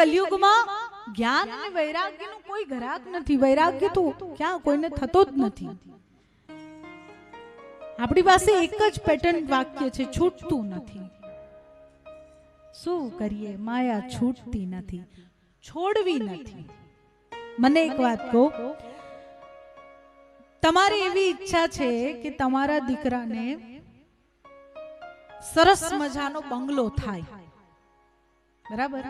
કલયુગમાં જ્ઞાન અને વૈરાગ્યનું કોઈ ઘરાક નથી. વૈરાગ્ય તો ક્યાં કોઈને થતો જ નથી. આપણી પાસે એક જ પેટર્ન વાક્ય છે, છૂટતું નથી. શું કરીએ, માયા છૂટતી નથી, છોડવી નથી. મને એક વાત કહો, તમારી એવી ઈચ્છા છે કે તમારા દીકરાને સરસ મજાનો બંગલો થાય, બરાબર?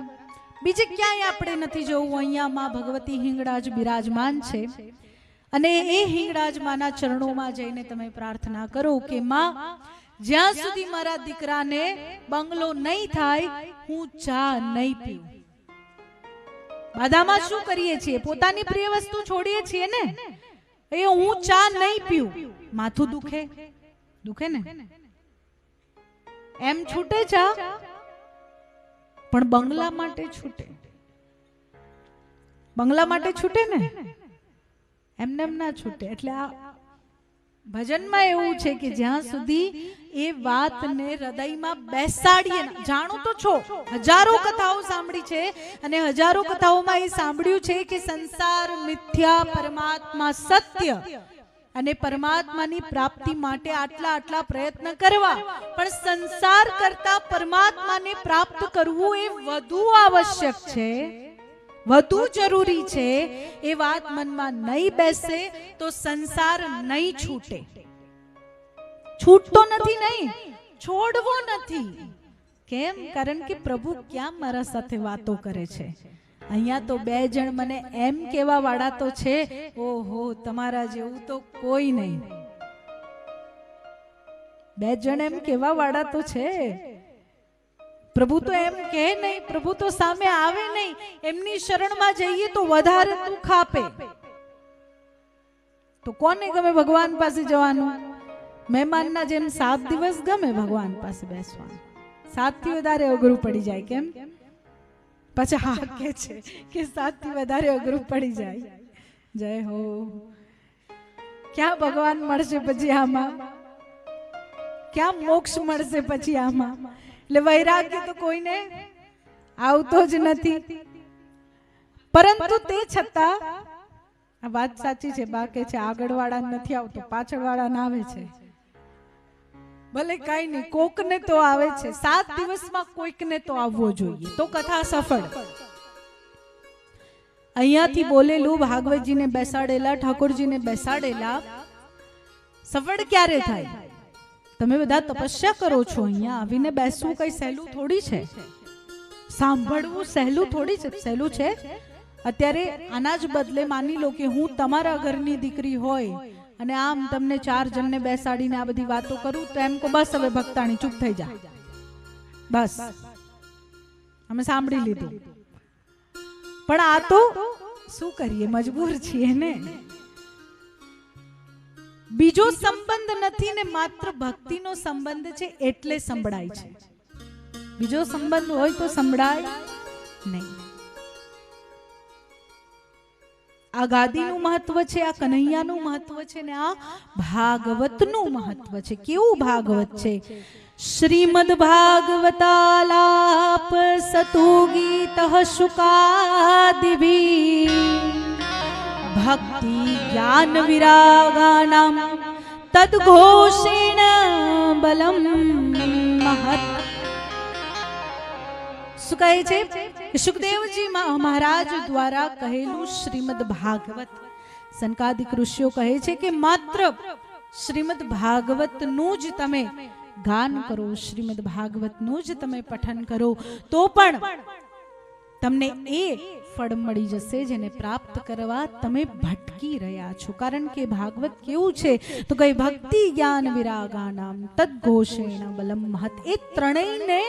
બીજે ક્યાંય આપણે નથી જોવું. અહીંયા માં ભગવતી હિંગળાજ બિરાજમાન છે અને એ હિંગળાજ માના ચરણોમાં જઈને તમે પ્રાર્થના કરો કે માં, જ્યાં સુધી મારા દીકરાને બંગલો નહીં થાય હું ચા નહીં પીઉં. બાધામાં શું કરીએ છીએ? પોતાની પ્રિય વસ્તુ છોડીએ છીએ ને. એ હું ચા નહીં પીઉં, માથું દુખે, દુખે ને? એમ છૂટે ચા, પણ બંગલા માટે છૂટે. બંગલા માટે છૂટે ને, એમને એમ ના છૂટે. એટલે આ ભજનમાં એવું છે કે જ્યાં સુધી એ વાતને હૃદયમાં બેસાડીએ. જાણો તો છો, હજારો કથાઓ સાંભળી છે અને હજારો કથાઓમાં એ સાંભળ્યું છે કે સંસાર મિથ્યા, પરમાત્મા સત્ય. અને પરમાત્માની પ્રાપ્તિ માટે આટલા આટલા પ્રયત્ન કરવા, પણ સંસાર કરતા પરમાત્માને પ્રાપ્ત કરવું એ વધુ આવશ્યક છે, વધુ જરૂરી છે. એ વાત મનમાં નહીં બેસે તો સંસાર નહીં છૂટે. છૂટતો નથી, નહીં છોડવો નથી. કેમ? કારણ કે પ્રભુ ક્યાં મારા સાથે વાતો કરે છે. અહીંયા તો બે જણ મને એમ કેવા વાળા તો છે, ઓહો તમારા જેવું તો કોઈ નહીં. બે જણ એમ કેવા વાળા તો છે. પ્રભુ તો એમ કહે નહીં, પ્રભુ તો સામે આવે નહીં. એમની શરણમાં જઈએ તો વધારે દુઃખ આપે. તો કોને ગમે ભગવાન પાસે જવાનું? મહેમાનના જેમ 7 દિવસ ગમે ભગવાન પાસે બેસવાનું. 7 થી વધારે અઘરું પડી જાય. કેમ? પછી હા કે છે કે 7 થી વધારે અઘરું પડી જાય. જય હો. ક્યાં ભગવાન મળશે પછી આમાં? ક્યાં મોક્ષ મળશે પછી આમાં? એટલે વૈરાગ્ય તો કોઈને આવતો જ નથી. પરંતુ તે છતાં આ વાત સાચી છે. બાકી છે આગળવાળા નથી આવતો, પાછળવાળા ના આવે છે. ભલે કઈ નહીં, કોકને તો આવે છે. 7 દિવસમાં કોઈકને તો આવવો જોઈએ, તો કથા સફળ. અહીંયાથી બોલેલું ભાગવતજીને બેસાડેલા, ઠાકોરજીને બેસાડેલા સફળ ક્યારે થાય? તમે બધા તપસ્યા કરો છો, અહીંયા આવીને બેસવું કઈ સહેલું થોડી છે. સાંભળવું સહેલું થોડી છે. સહેલું છે? અત્યારે આના જ બદલે માની લો કે હું તમારા ઘરની દીકરી હોય અને આમ તમને 4 જણને બેસાડીને આ બધી વાતો કરું તો એમ કો બસ હવે ભક્તાણી ચૂપ થઈ જા, બસ અમે સાંભળી લીધું. પણ આ તો શું કરીએ, મજબૂર છીએ ને. બીજો સંબંધ નથી ને માત્ર ભક્તિનો સંબંધ છે એટલે સંભળાય છે. બીજો સંબંધ હોય તો સંભળાય નહીં. આ ગાદીનું મહત્વ છે, આ કનૈયાનું મહત્વ છે ને આ ભાગવતનું મહત્વ છે. કેવું ભાગવત છે? શ્રીમદ ભાગવતાલાપ સતુ ગીત શુકાદિભી ભક્તિ જ્ઞાન વિરાગાનામ તદ્ઘોષેણ બલમ મહત. શું કહે છે? સુખદેવજી મહારાજ દ્વારા કહેલું શ્રીમદ ભાગવત. સનકાદિક ઋષિઓ કહે છે કે માત્ર શ્રીમદ ભાગવતનું જ તમે ગાન કરો, શ્રીમદ ભાગવતનું જ તમે પઠન કરો તો પણ તમને એ ફળ મળી જશે જેને પ્રાપ્ત કરવા તમે ભટકી રહ્યા છો. કારણ કે ભાગવત કેવું છે તો કઈ ભક્તિ જ્ઞાન વિરાગાનામ તદ્ઘોષેણ બલમ મહત. એ ત્રણેયને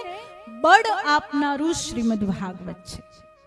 બળ આપનારું શ્રીમદ ભાગવત છે.